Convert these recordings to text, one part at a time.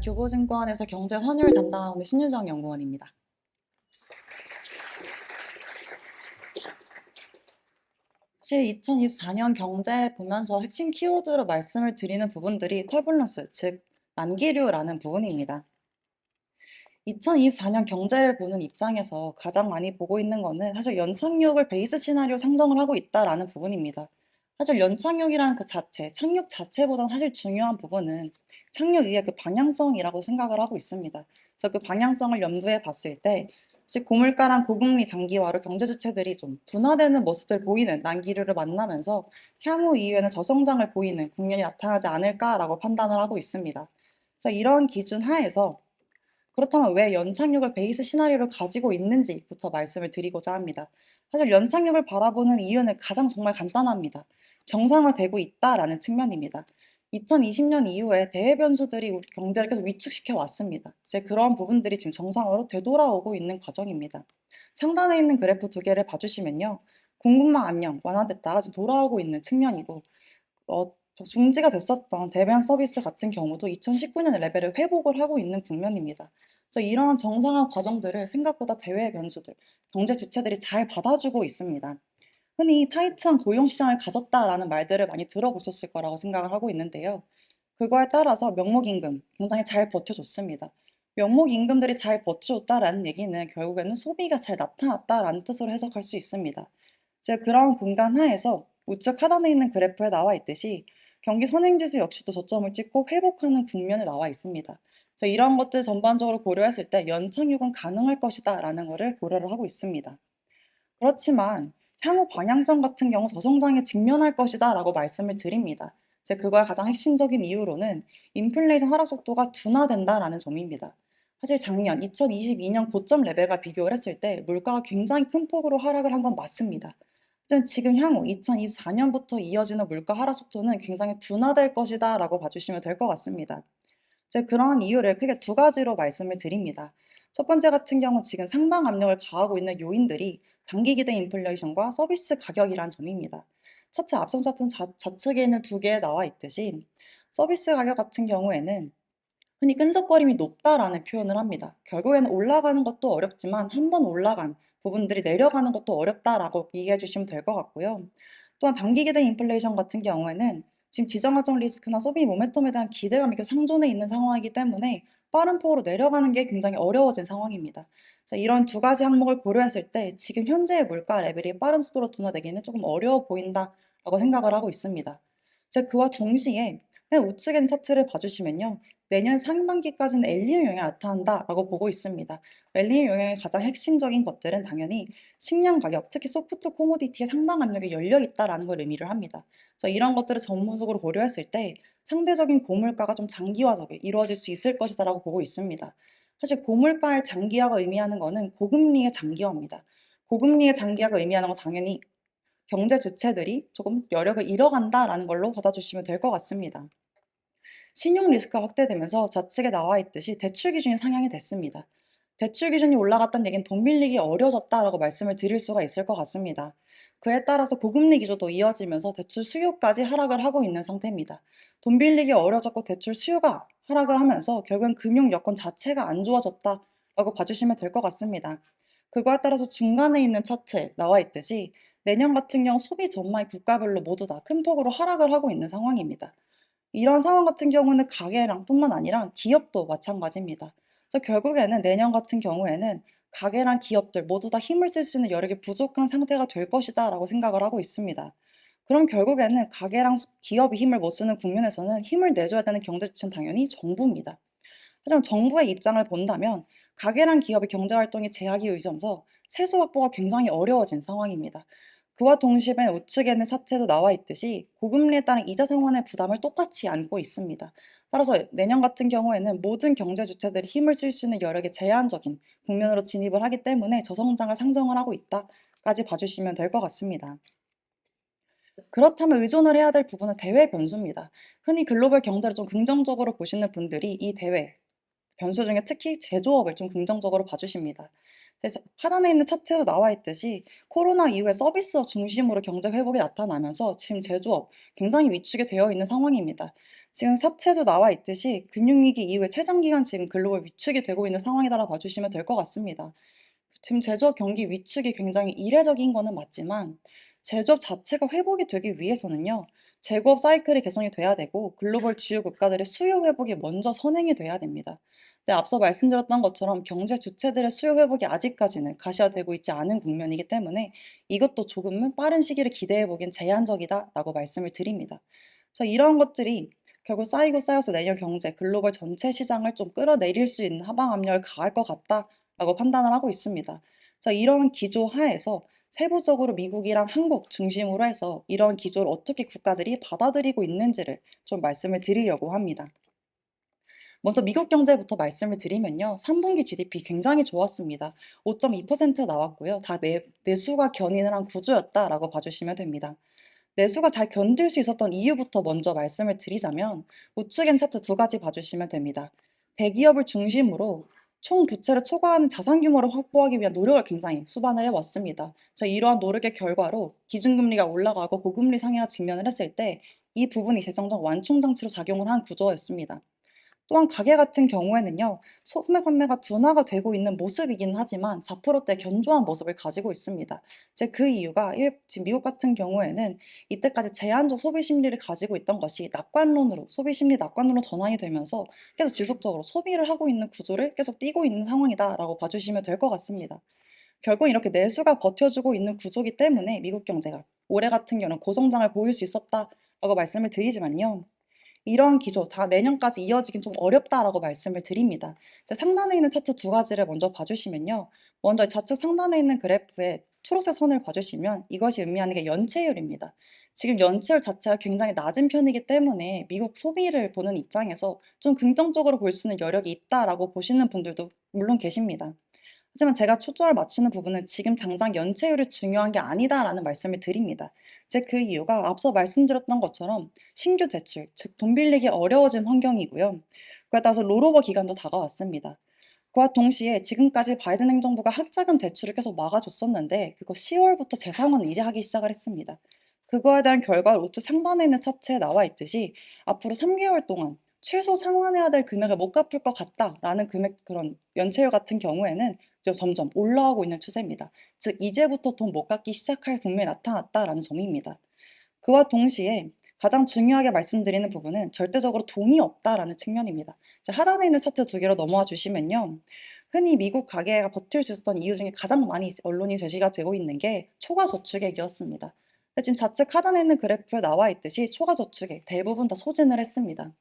교보증권에서 경제 환율 담당하는 신유정 연구원입니다. 사실 2024년 경제 보면서 핵심 키워드로 말씀을 드리는 부분들이 터뷸런스, 즉 만기류라는 부분입니다. 2024년 경제를 보는 입장에서 가장 많이 보고 있는 거는 사실 연착륙을 베이스 시나리오 상정을 하고 있다라는 부분입니다. 사실 연착륙이라는 그 자체, 착륙 자체보다는 사실 중요한 부분은 착륙 이후의 그 방향성이라고 생각을 하고 있습니다. 그래서 그 방향성을 염두에 봤을 때 사실 고물가랑 고금리 장기화로 경제 주체들이 좀 둔화되는 모습들 보이는 난기류를 만나면서 향후 이후에는 저성장을 보이는 국면이 나타나지 않을까라고 판단을 하고 있습니다. 그래서 이런 기준 하에서 그렇다면 왜 연착륙을 베이스 시나리오를 가지고 있는지부터 말씀을 드리고자 합니다. 사실 연착륙을 바라보는 이유는 가장 정말 간단합니다. 정상화되고 있다라는 측면입니다. 2020년 이후에 대외 변수들이 우리 경제를 계속 위축시켜 왔습니다. 이제 그런 부분들이 지금 정상으로 되돌아오고 있는 과정입니다. 상단에 있는 그래프 두 개를 봐주시면요. 공급망 압력 완화됐다가 지금 돌아오고 있는 측면이고 중지가 됐었던 대면 서비스 같은 경우도 2019년 레벨을 회복을 하고 있는 국면입니다. 그래서 이러한 정상화 과정들을 생각보다 대외 변수들, 경제 주체들이 잘 받아주고 있습니다. 흔히 타이트한 고용 시장을 가졌다라는 말들을 많이 들어보셨을 거라고 생각을 하고 있는데요. 그거에 따라서 명목임금 굉장히 잘 버텨줬습니다. 명목임금들이 잘 버텨줬다라는 얘기는 결국에는 소비가 잘 나타났다라는 뜻으로 해석할 수 있습니다. 즉 그런 공간 하에서 우측 하단에 있는 그래프에 나와 있듯이 경기 선행지수 역시도 저점을 찍고 회복하는 국면에 나와 있습니다. 그래서 이런 것들 전반적으로 고려했을 때 연착륙은 가능할 것이다라는 것을 고려를 하고 있습니다. 그렇지만 향후 방향성 같은 경우 저성장에 직면할 것이다라고 말씀을 드립니다. 제 그거의 가장 핵심적인 이유로는 인플레이션 하락 속도가 둔화된다라는 점입니다. 사실 작년 2022년 고점 레벨과 비교를 했을 때 물가가 굉장히 큰 폭으로 하락을 한 건 맞습니다. 하지만 지금 향후 2024년부터 이어지는 물가 하락 속도는 굉장히 둔화될 것이다라고 봐주시면 될 것 같습니다. 제가 그러한 이유를 크게 두 가지로 말씀을 드립니다. 첫 번째 같은 경우 지금 상방 압력을 가하고 있는 요인들이 단기 기대 인플레이션과 서비스 가격이란 점입니다. 차트 앞선 차트는 좌측에 있는 두 개에 나와 있듯이 서비스 가격 같은 경우에는 흔히 끈적거림이 높다라는 표현을 합니다. 결국에는 올라가는 것도 어렵지만 한 번 올라간 부분들이 내려가는 것도 어렵다라고 이해해 주시면 될 것 같고요. 또한 단기 기대 인플레이션 같은 경우에는 지금 지정학적 리스크나 소비 모멘텀에 대한 기대감이 계속 상존해 있는 상황이기 때문에 빠른 폭으로 내려가는 게 굉장히 어려워진 상황입니다. 자, 이런 두 가지 항목을 고려했을 때 지금 현재의 물가 레벨이 빠른 속도로 둔화되기는 조금 어려워 보인다라고 생각을 하고 있습니다. 제 그와 동시에 맨 우측에 있는 차트를 봐주시면요. 내년 상반기까지는 엘니뇨 영향이 나타난다라고 보고 있습니다. 엘니뇨 영향의 가장 핵심적인 것들은 당연히 식량 가격, 특히 소프트 코모디티의 상방 압력이 열려 있다라는 걸 의미를 합니다. 그래서 이런 것들을 전문적으로 고려했을 때 상대적인 고물가가 좀 장기화적에 이루어질 수 있을 것이다라고 보고 있습니다. 사실 고물가의 장기화가 의미하는 것은 고금리의 장기화입니다. 고금리의 장기화가 의미하는 건 당연히 경제 주체들이 조금 여력을 잃어간다라는 걸로 받아주시면 될 것 같습니다. 신용 리스크가 확대되면서 좌측에 나와 있듯이 대출 기준이 상향이 됐습니다. 대출 기준이 올라갔다는 얘기는 돈 빌리기 어려졌다라고 말씀을 드릴 수가 있을 것 같습니다. 그에 따라서 고금리 기조도 이어지면서 대출 수요까지 하락을 하고 있는 상태입니다. 돈 빌리기 어려졌고 대출 수요가 하락을 하면서 결국엔 금융 여건 자체가 안 좋아졌다라고 봐주시면 될 것 같습니다. 그거에 따라서 중간에 있는 차트에 나와 있듯이 내년 같은 경우 소비 전망이 국가별로 모두 다 큰 폭으로 하락을 하고 있는 상황입니다. 이런 상황 같은 경우는 가게랑 뿐만 아니라 기업도 마찬가지입니다. 그래서 결국에는 내년 같은 경우에는 가게랑 기업들 모두 다 힘을 쓸 수 있는 여력이 부족한 상태가 될 것이다라고 생각을 하고 있습니다. 그럼 결국에는 가게랑 기업이 힘을 못 쓰는 국면에서는 힘을 내줘야 되는 경제 주체는 당연히 정부입니다. 하지만 정부의 입장을 본다면 가게랑 기업의 경제 활동에 제약이 의지하면서 세수 확보가 굉장히 어려워진 상황입니다. 그와 동시에 우측에는 사채도 나와 있듯이 고금리에 따른 이자 상환의 부담을 똑같이 안고 있습니다. 따라서 내년 같은 경우에는 모든 경제 주체들이 힘을 쓸 수 있는 여력이 제한적인 국면으로 진입을 하기 때문에 저성장을 상정을 하고 있다까지 봐주시면 될 것 같습니다. 그렇다면 의존을 해야 될 부분은 대외 변수입니다. 흔히 글로벌 경제를 좀 긍정적으로 보시는 분들이 이 대외 변수 중에 특히 제조업을 좀 긍정적으로 봐주십니다. 그래서 하단에 있는 차트에도 나와 있듯이 코로나 이후에 서비스업 중심으로 경제 회복이 나타나면서 지금 제조업 굉장히 위축이 되어 있는 상황입니다. 지금 사채도 나와 있듯이 금융위기 이후에 최장기간 지금 글로벌 위축이 되고 있는 상황이다라고 봐주시면 될 것 같습니다. 지금 제조업 경기 위축이 굉장히 이례적인 거는 맞지만 제조업 자체가 회복이 되기 위해서는요. 재고업 사이클이 개선이 돼야 되고 글로벌 주요 국가들의 수요 회복이 먼저 선행이 돼야 됩니다. 근데 앞서 말씀드렸던 것처럼 경제 주체들의 수요 회복이 아직까지는 가시화되고 있지 않은 국면이기 때문에 이것도 조금은 빠른 시기를 기대해 보긴 제한적이다라고 말씀을 드립니다. 그래서 이런 것들이 결국 쌓이고 쌓여서 내년 경제, 글로벌 전체 시장을 좀 끌어내릴 수 있는 하방 압력을 가할 것 같다라고 판단을 하고 있습니다. 자, 이런 기조 하에서 세부적으로 미국이랑 한국 중심으로 해서 이런 기조를 어떻게 국가들이 받아들이고 있는지를 좀 말씀을 드리려고 합니다. 먼저 미국 경제부터 말씀을 드리면요. 3분기 GDP 굉장히 좋았습니다. 5.2% 나왔고요. 다 내수가 견인을 한 구조였다라고 봐주시면 됩니다. 내수가 잘 견딜 수 있었던 이유부터 먼저 말씀을 드리자면 우측엔 차트 두 가지 봐주시면 됩니다. 대기업을 중심으로 총 부채를 초과하는 자산 규모를 확보하기 위한 노력을 굉장히 수반을 해왔습니다. 자, 이러한 노력의 결과로 기준금리가 올라가고 고금리 상회가 직면을 했을 때 이 부분이 재정적 완충 장치로 작용을 한 구조였습니다. 또한 가계 같은 경우에는요, 소매 판매가 둔화가 되고 있는 모습이긴 하지만 4%대 견조한 모습을 가지고 있습니다. 그 이유가 지금 미국 같은 경우에는 이때까지 제한적 소비 심리를 가지고 있던 것이 낙관론으로, 소비 심리 낙관론으로 전환이 되면서 계속 지속적으로 소비를 하고 있는 구조를 계속 띠고 있는 상황이다라고 봐주시면 될 것 같습니다. 결국 이렇게 내수가 버텨주고 있는 구조기 때문에 미국 경제가 올해 같은 경우는 고성장을 보일 수 있었다라고 말씀을 드리지만요. 이러한 기조 다 내년까지 이어지긴 좀 어렵다라고 말씀을 드립니다. 상단에 있는 차트 두 가지를 먼저 봐주시면요. 먼저 좌측 상단에 있는 그래프에 초록색 선을 봐주시면 이것이 의미하는 게 연체율입니다. 지금 연체율 자체가 굉장히 낮은 편이기 때문에 미국 소비를 보는 입장에서 좀 긍정적으로 볼 수 있는 여력이 있다라고 보시는 분들도 물론 계십니다. 하지만 제가 초점을 맞추는 부분은 지금 당장 연체율이 중요한 게 아니다라는 말씀을 드립니다. 그 이유가 앞서 말씀드렸던 것처럼 신규 대출, 즉 돈 빌리기 어려워진 환경이고요. 그에 따라서 롤오버 기간도 다가왔습니다. 그와 동시에 지금까지 바이든 행정부가 학자금 대출을 계속 막아줬었는데 그거 10월부터 재상환을 이제 하기 시작을 했습니다. 그거에 대한 결과 우측 상단에 있는 차트에 나와 있듯이 앞으로 3개월 동안 최소 상환해야 될 금액을 못 갚을 것 같다라는 금액 그런 연체율 같은 경우에는 점점 올라오고 있는 추세입니다. 즉 이제부터 돈 못 갚기 시작할 국면이 나타났다라는 점입니다. 그와 동시에 가장 중요하게 말씀드리는 부분은 절대적으로 돈이 없다라는 측면입니다. 하단에 있는 차트 두 개로 넘어와 주시면요. 흔히 미국 가계가 버틸 수 있었던 이유 중에 가장 많이 언론이 제시가 되고 있는 게 초과 저축액이었습니다. 근데 지금 좌측 하단에 있는 그래프에 나와 있듯이 초과 저축액 대부분 다 소진을 했습니다.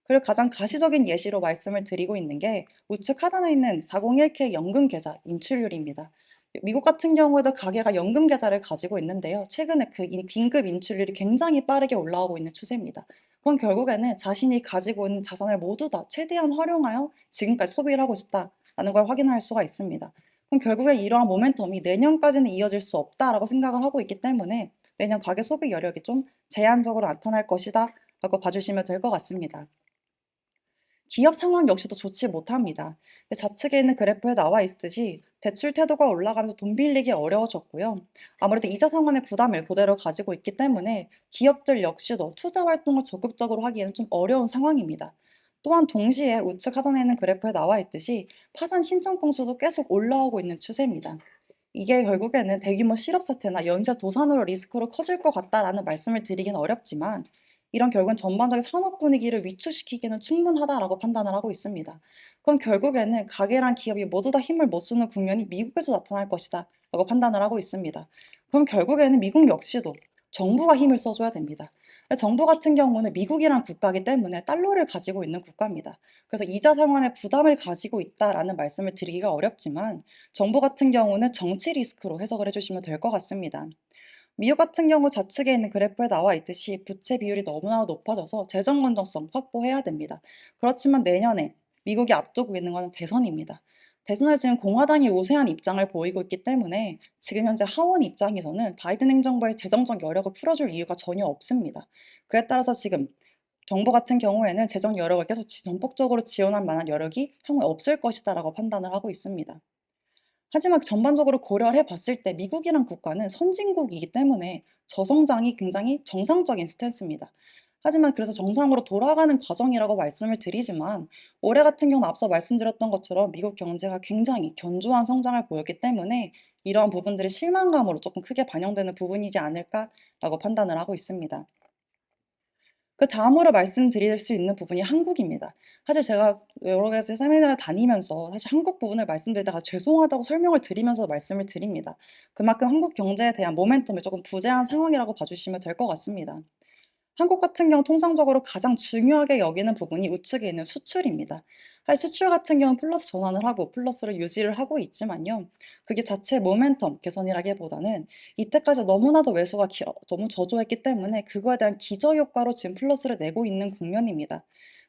그리고 가장 가시적인 예시로 말씀을 드리고 있는 게 우측 하단에 있는 401k 연금 계좌 인출률입니다. 미국 같은 경우에도 가계가 연금 계좌를 가지고 있는데요. 최근에 이 긴급 인출률이 굉장히 빠르게 올라오고 있는 추세입니다. 그건 결국에는 자신이 가지고 있는 자산을 모두 다 최대한 활용하여 지금까지 소비를 하고 있다라는 걸 확인할 수가 있습니다. 그럼 결국에 이러한 모멘텀이 내년까지는 이어질 수 없다라고 생각을 하고 있기 때문에 내년 가계 소비 여력이 좀 제한적으로 나타날 것이다 라고 봐주시면 될 것 같습니다. 기업 상황 역시도 좋지 못합니다. 좌측에 있는 그래프에 나와 있듯이 대출 태도가 올라가면서 돈 빌리기 어려워졌고요. 아무래도 이자 상환의 부담을 그대로 가지고 있기 때문에 기업들 역시도 투자 활동을 적극적으로 하기에는 좀 어려운 상황입니다. 또한 동시에 우측 하단에 있는 그래프에 나와 있듯이 파산 신청 건수도 계속 올라오고 있는 추세입니다. 이게 결국에는 대규모 실업 사태나 연쇄 도산으로 리스크로 커질 것 같다라는 말씀을 드리긴 어렵지만 이런 결국은 전반적인 산업 분위기를 위축시키기는 충분하다라고 판단을 하고 있습니다. 그럼 결국에는 가게랑 기업이 모두 다 힘을 못 쓰는 국면이 미국에서 나타날 것이다 라고 판단을 하고 있습니다. 그럼 결국에는 미국 역시도 정부가 힘을 써줘야 됩니다. 정부 같은 경우는 미국이란 국가이기 때문에 달러를 가지고 있는 국가입니다. 그래서 이자 상환에 부담을 가지고 있다라는 말씀을 드리기가 어렵지만 정부 같은 경우는 정치 리스크로 해석을 해주시면 될 것 같습니다. 미국 같은 경우 좌측에 있는 그래프에 나와 있듯이 부채 비율이 너무나 높아져서 재정 건전성 확보해야 됩니다. 그렇지만 내년에 미국이 앞두고 있는 것은 대선입니다. 대선을 지금 공화당이 우세한 입장을 보이고 있기 때문에 지금 현재 하원 입장에서는 바이든 행정부의 재정적 여력을 풀어줄 이유가 전혀 없습니다. 그에 따라서 지금 정부 같은 경우에는 재정 여력을 계속 전폭적으로 지원할 만한 여력이 향후에 없을 것이다라고 판단을 하고 있습니다. 하지만 전반적으로 고려를 해봤을 때 미국이란 국가는 선진국이기 때문에 저성장이 굉장히 정상적인 스탠스입니다. 하지만 그래서 정상으로 돌아가는 과정이라고 말씀을 드리지만 올해 같은 경우는 앞서 말씀드렸던 것처럼 미국 경제가 굉장히 견조한 성장을 보였기 때문에 이러한 부분들이 실망감으로 조금 크게 반영되는 부분이지 않을까라고 판단을 하고 있습니다. 그다음으로 말씀드릴 수 있는 부분이 한국입니다. 사실 제가 여러 가지 세미나를 다니면서 사실 한국 부분을 말씀드리다가 죄송하다고 설명을 드리면서 말씀을 드립니다. 그만큼 한국 경제에 대한 모멘텀이 조금 부재한 상황이라고 봐주시면 될 것 같습니다. 한국 같은 경우 통상적으로 가장 중요하게 여기는 부분이 우측에 있는 수출입니다. 사실 수출 같은 경우는 플러스 전환을 하고 플러스를 유지를 하고 있지만요. 그게 자체 모멘텀 개선이라기보다는 이때까지 너무나도 매수가 너무 저조했기 때문에 그거에 대한 기저효과로 지금 플러스를 내고 있는 국면입니다.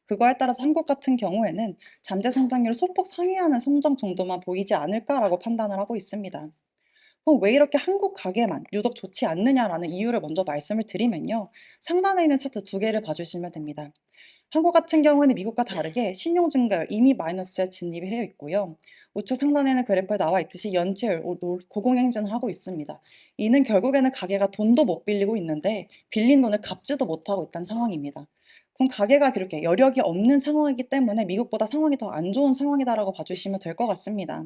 그거에 따라서 한국 같은 경우에는 잠재 성장률을 소폭 상회하는 성장 정도만 보이지 않을까라고 판단을 하고 있습니다. 그럼 왜 이렇게 한국 가게만 유독 좋지 않느냐라는 이유를 먼저 말씀을 드리면요. 상단에 있는 차트 두 개를 봐주시면 됩니다. 한국 같은 경우는 미국과 다르게 신용 증가율 이미 마이너스에 진입이 되어 있고요. 우측 상단에는 그래프에 나와 있듯이 연체율 고공행진을 하고 있습니다. 이는 결국에는 가게가 돈도 못 빌리고 있는데 빌린 돈을 갚지도 못하고 있다는 상황입니다. 그럼 가게가 그렇게 여력이 없는 상황이기 때문에 미국보다 상황이 더 안 좋은 상황이다라고 봐주시면 될 것 같습니다.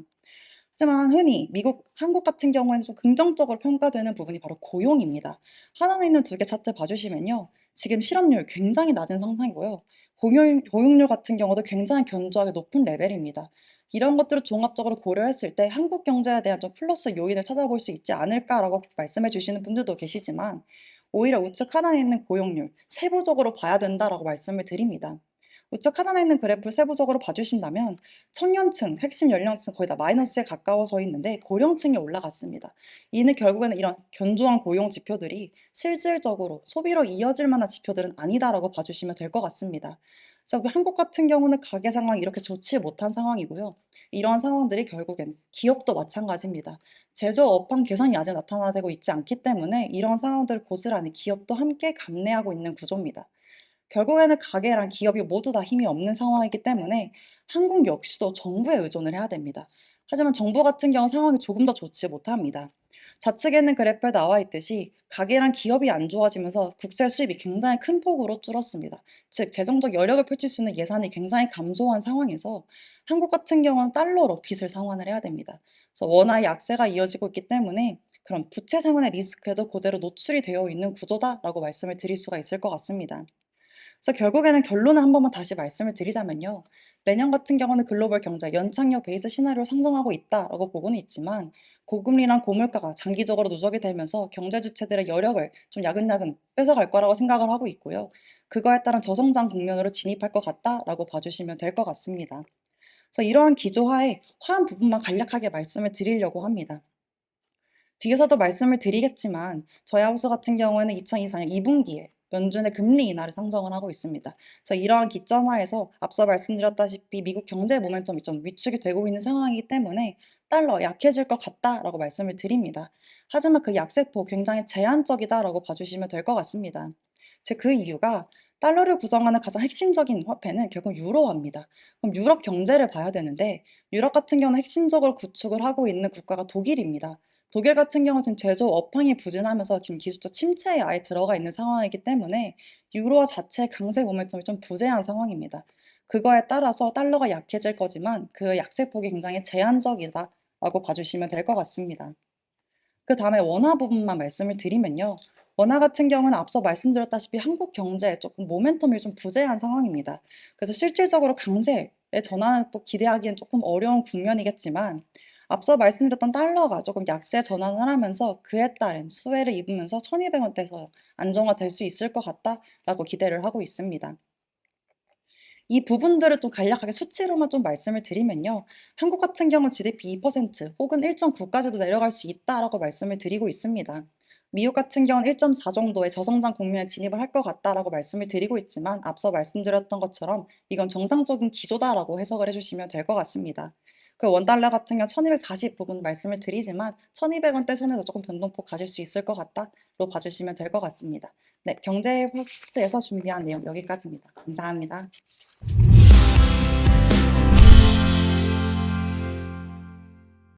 하지만 흔히 한국 같은 경우에는 좀 긍정적으로 평가되는 부분이 바로 고용입니다. 하단에 있는 두 개 차트 봐주시면요. 지금 실업률 굉장히 낮은 상황이고요. 고용률 같은 경우도 굉장히 견조하게 높은 레벨입니다. 이런 것들을 종합적으로 고려했을 때 한국 경제에 대한 좀 플러스 요인을 찾아볼 수 있지 않을까라고 말씀해 주시는 분들도 계시지만 오히려 우측 하단에 있는 고용률, 세부적으로 봐야 된다라고 말씀을 드립니다. 우측 하단에 있는 그래프를 세부적으로 봐주신다면 청년층, 핵심 연령층 거의 다 마이너스에 가까워져 있는데 고령층이 올라갔습니다. 이는 결국에는 이런 견조한 고용 지표들이 실질적으로 소비로 이어질 만한 지표들은 아니다라고 봐주시면 될 것 같습니다. 그래서 한국 같은 경우는 가계 상황이 이렇게 좋지 못한 상황이고요. 이러한 상황들이 결국엔 기업도 마찬가지입니다. 제조업 업황 개선이 아직 나타나고 있지 않기 때문에 이런 상황들을 고스란히 기업도 함께 감내하고 있는 구조입니다. 결국에는 가게랑 기업이 모두 다 힘이 없는 상황이기 때문에 한국 역시도 정부에 의존을 해야 됩니다. 하지만 정부 같은 경우 상황이 조금 더 좋지 못합니다. 좌측에는 그래프에 나와 있듯이 가게랑 기업이 안 좋아지면서 국세 수입이 굉장히 큰 폭으로 줄었습니다. 즉 재정적 여력을 펼칠 수 있는 예산이 굉장히 감소한 상황에서 한국 같은 경우는 달러로 빚을 상환을 해야 됩니다. 그래서 원화의 약세가 이어지고 있기 때문에 그럼 부채 상환의 리스크에도 그대로 노출이 되어 있는 구조다라고 말씀을 드릴 수가 있을 것 같습니다. 그래서 결국에는 결론을 한 번만 다시 말씀을 드리자면요. 내년 같은 경우는 글로벌 경제 연착륙 베이스 시나리오를 상정하고 있다라고 보고는 있지만 고금리랑 고물가가 장기적으로 누적이 되면서 경제 주체들의 여력을 좀 야금야금 뺏어갈 거라고 생각을 하고 있고요. 그거에 따른 저성장 국면으로 진입할 것 같다라고 봐주시면 될 것 같습니다. 그래서 이러한 기조하에 화한 부분만 간략하게 말씀을 드리려고 합니다. 뒤에서도 말씀을 드리겠지만 저희 하우스 같은 경우에는 2024년 2분기에 연준의 금리 인하를 상정을 하고 있습니다. 그래서 이러한 기점하에서 앞서 말씀드렸다시피 미국 경제 모멘텀이 좀 위축이 되고 있는 상황이기 때문에 달러 약해질 것 같다라고 말씀을 드립니다. 하지만 그 약세폭 굉장히 제한적이다라고 봐주시면 될 것 같습니다. 그 이유가 달러를 구성하는 가장 핵심적인 화폐는 결국 유로화입니다. 그럼 유럽 경제를 봐야 되는데 유럽 같은 경우는 핵심적으로 구축을 하고 있는 국가가 독일입니다. 독일 같은 경우 지금 제조업 업황이 부진하면서 지금 기술적 침체에 아예 들어가 있는 상황이기 때문에 유로화 자체의 강세 모멘텀이 좀 부재한 상황입니다. 그거에 따라서 달러가 약해질 거지만 그 약세폭이 굉장히 제한적이다라고 봐주시면 될 것 같습니다. 그다음에 원화 부분만 말씀을 드리면요. 원화 같은 경우는 앞서 말씀드렸다시피 한국 경제에 조금 모멘텀이 좀 부재한 상황입니다. 그래서 실질적으로 강세의 전환을 또 기대하기엔 조금 어려운 국면이겠지만 앞서 말씀드렸던 달러가 조금 약세 전환을 하면서 그에 따른 수혜를 입으면서 1200원대에서 안정화될 수 있을 것 같다라고 기대를 하고 있습니다. 이 부분들을 좀 간략하게 수치로만 좀 말씀을 드리면요. 한국 같은 경우 GDP 2% 혹은 1.9까지도 내려갈 수 있다라고 말씀을 드리고 있습니다. 미국 같은 경우는 1.4 정도의 저성장 국면에 진입을 할 것 같다라고 말씀을 드리고 있지만 앞서 말씀드렸던 것처럼 이건 정상적인 기조다라고 해석을 해주시면 될 것 같습니다. 그 원달러 같은 경우 1240 부분 말씀을 드리지만 1200원대 선에서 조금 변동폭 가질 수 있을 것 같다로 봐주시면 될 것 같습니다. 네, 경제 팩트에서 준비한 내용 여기까지입니다. 감사합니다.